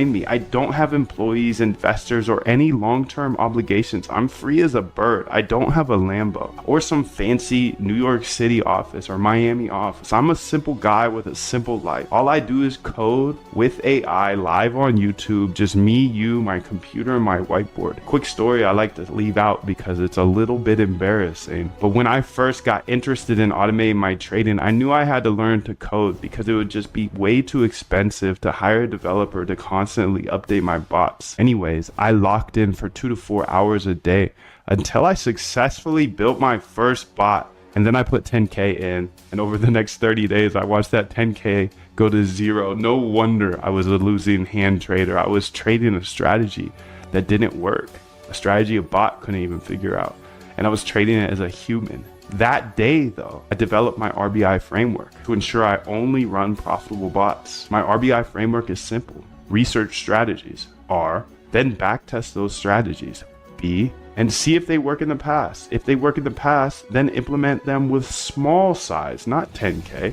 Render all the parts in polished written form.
me. I don't have employees, investors, or any long-term obligations. I'm free as a bird. I don't have a Lambo or some fancy New York City office or Miami office. I'm a simple guy with a simple life. All I do is code with AI live on YouTube, just me, you, my computer, and my whiteboard. Quick story I like to leave out because it's a little bit embarrassing. But when I first got interested in automating my trading, I knew I had to learn to code because it would just be way too expensive to hire a developer to constantly update my bots. Anyways, I locked in for 2 to 4 hours a day until I successfully built my first bot. And then I put 10K in, and over the next 30 days, I watched that 10K go to zero. No wonder I was a losing hand trader. I was trading a strategy that didn't work, a strategy a bot couldn't even figure out. And I was trading it as a human. That day though, I developed my RBI framework to ensure I only run profitable bots. My RBI framework is simple. Research strategies. R, then backtest those strategies. B, and see if they work in the past. If they work in the past, then implement them with small size, not 10K.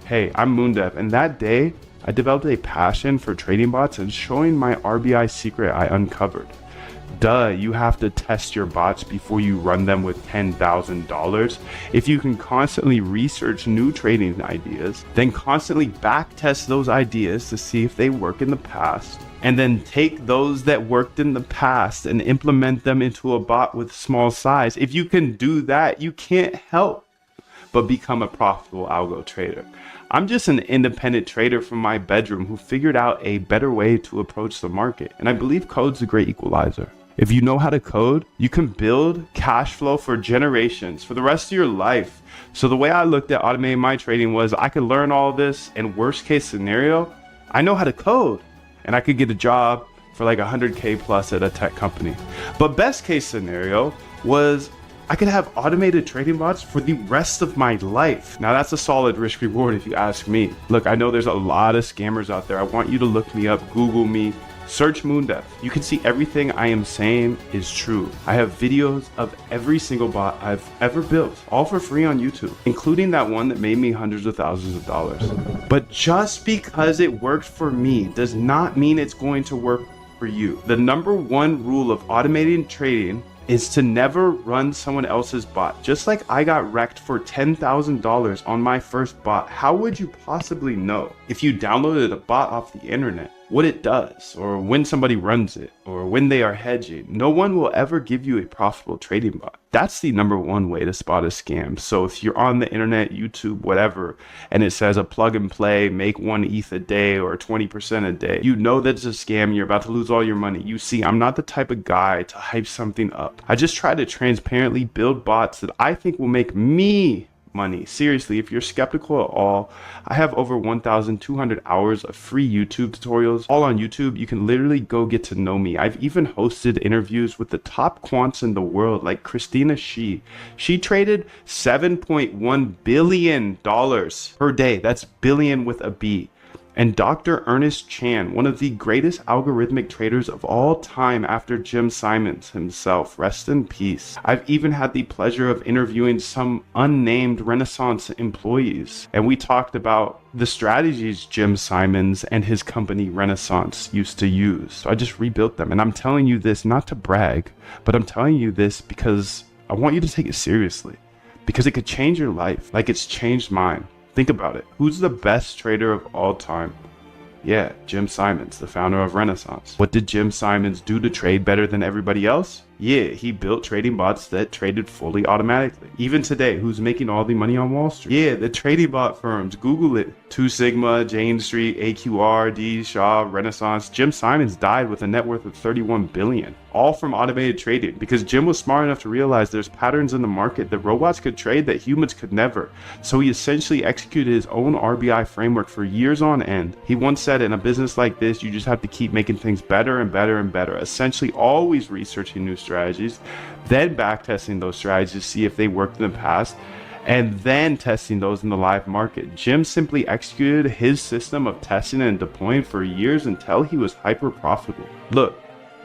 Hey, I'm Moondev, and that day, I developed a passion for trading bots and showing my RBI secret I uncovered. You have to test your bots before you run them with $10,000. If you can constantly research new trading ideas, then constantly backtest those ideas to see if they work in the past, and then take those that worked in the past and implement them into a bot with small size. If you can do that, you can't help but become a profitable algo trader. I'm just an independent trader from my bedroom who figured out a better way to approach the market, and I believe code's a great equalizer. If you know how to code, you can build cash flow for generations, for the rest of your life. So the way I looked at automating my trading was I could learn all this, and worst case scenario, I know how to code and I could get a job for like 100K plus at a tech company. But best case scenario was I could have automated trading bots for the rest of my life. Now that's a solid risk reward if you ask me. Look, I know there's a lot of scammers out there. I want you to look me up, Google me, search Moondev. You can see everything I am saying is true. I have videos of every single bot I've ever built, all for free on YouTube, including that one that made me hundreds of thousands of dollars. But just because it worked for me does not mean it's going to work for you. The number one rule of automating trading is to never run someone else's bot. Just like I got wrecked for $10,000 on my first bot, how would you possibly know if you downloaded a bot off the internet what it does, or when somebody runs it, or when they are hedging? No one will ever give you a profitable trading bot. That's the number one way to spot a scam. So if you're on the internet, YouTube, whatever, and it says a plug and play, make 1 ETH a day or 20% a day, you know that's a scam. You're about to lose all your money. You see, I'm not the type of guy to hype something up. I just try to transparently build bots that I think will make me money. Seriously, if you're skeptical at all, I have over 1,200 hours of free YouTube tutorials, all on YouTube. You can literally go get to know me. I've even hosted interviews with the top quants in the world, like Christina Shi. She traded $7.1 billion per day. That's billion with a B. And Dr. Ernest Chan, one of the greatest algorithmic traders of all time after Jim Simons himself, rest in peace. I've even had the pleasure of interviewing some unnamed Renaissance employees, and we talked about the strategies Jim Simons and his company Renaissance used to use. So I just rebuilt them, and I'm telling you this not to brag, but I'm telling you this because I want you to take it seriously, because it could change your life like it's changed mine. Think about it. Who's the best trader of all time? Yeah, Jim Simons, the founder of Renaissance. What did Jim Simons do to trade better than everybody else? Yeah, he built trading bots that traded fully automatically. Even today, who's making all the money on Wall Street? Yeah, the trading bot firms. Google it. 2 Sigma, Jane Street, AQR, D, Shaw, Renaissance. Jim Simons died with a net worth of $31 billion. All from automated trading, because Jim was smart enough to realize there's patterns in the market that robots could trade that humans could never. So he essentially executed his own RBI framework for years on end. He once said, in a business like this, you just have to keep making things better and better and better. Essentially always researching new strategies, then backtesting those strategies to see if they worked in the past, and then testing those in the live market. Jim simply executed his system of testing and deploying for years until he was hyper profitable. Look,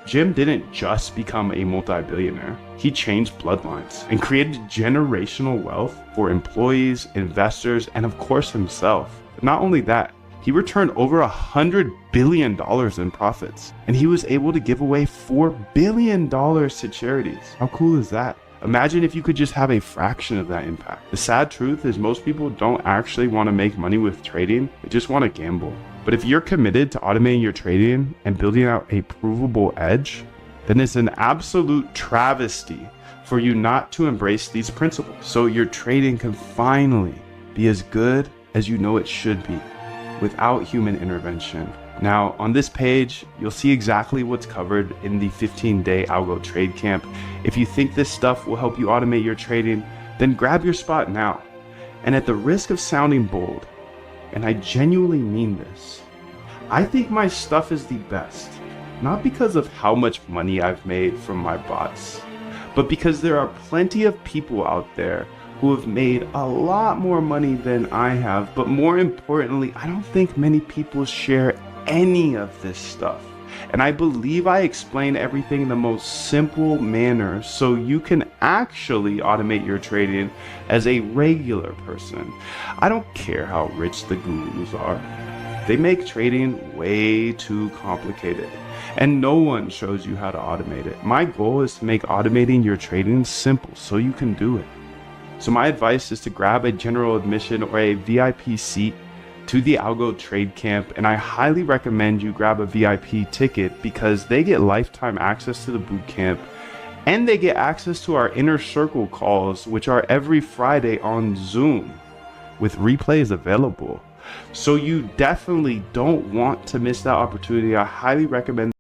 Jim didn't just become a multi-billionaire. He changed bloodlines and created generational wealth for employees, investors, and of course himself. But not only that, He returned over $100 billion in profits, and he was able to give away $4 billion to charities. How cool is that? Imagine if you could just have a fraction of that impact. The sad truth is most people don't actually want to make money with trading, they just want to gamble. But if you're committed to automating your trading and building out a provable edge, then it's an absolute travesty for you not to embrace these principles, so your trading can finally be as good as you know it should be without human intervention. Now, on this page, you'll see exactly what's covered in the 15-day Algo Trade Camp. If you think this stuff will help you automate your trading, then grab your spot now. And at the risk of sounding bold, and I genuinely mean this, I think my stuff is the best, not because of how much money I've made from my bots, but because there are plenty of people out there who have made a lot more money than I have, but more importantly, I don't think many people share any of this stuff. And I believe I explain everything in the most simple manner so you can actually automate your trading as a regular person. I don't care how rich the gurus are. They make trading way too complicated, and no one shows you how to automate it. My goal is to make automating your trading simple so you can do it. So my advice is to grab a general admission or a VIP seat to the Algo Trade Camp, and I highly recommend you grab a VIP ticket because they get lifetime access to the boot camp and they get access to our inner circle calls, which are every Friday on Zoom with replays available. So you definitely don't want to miss that opportunity. I highly recommend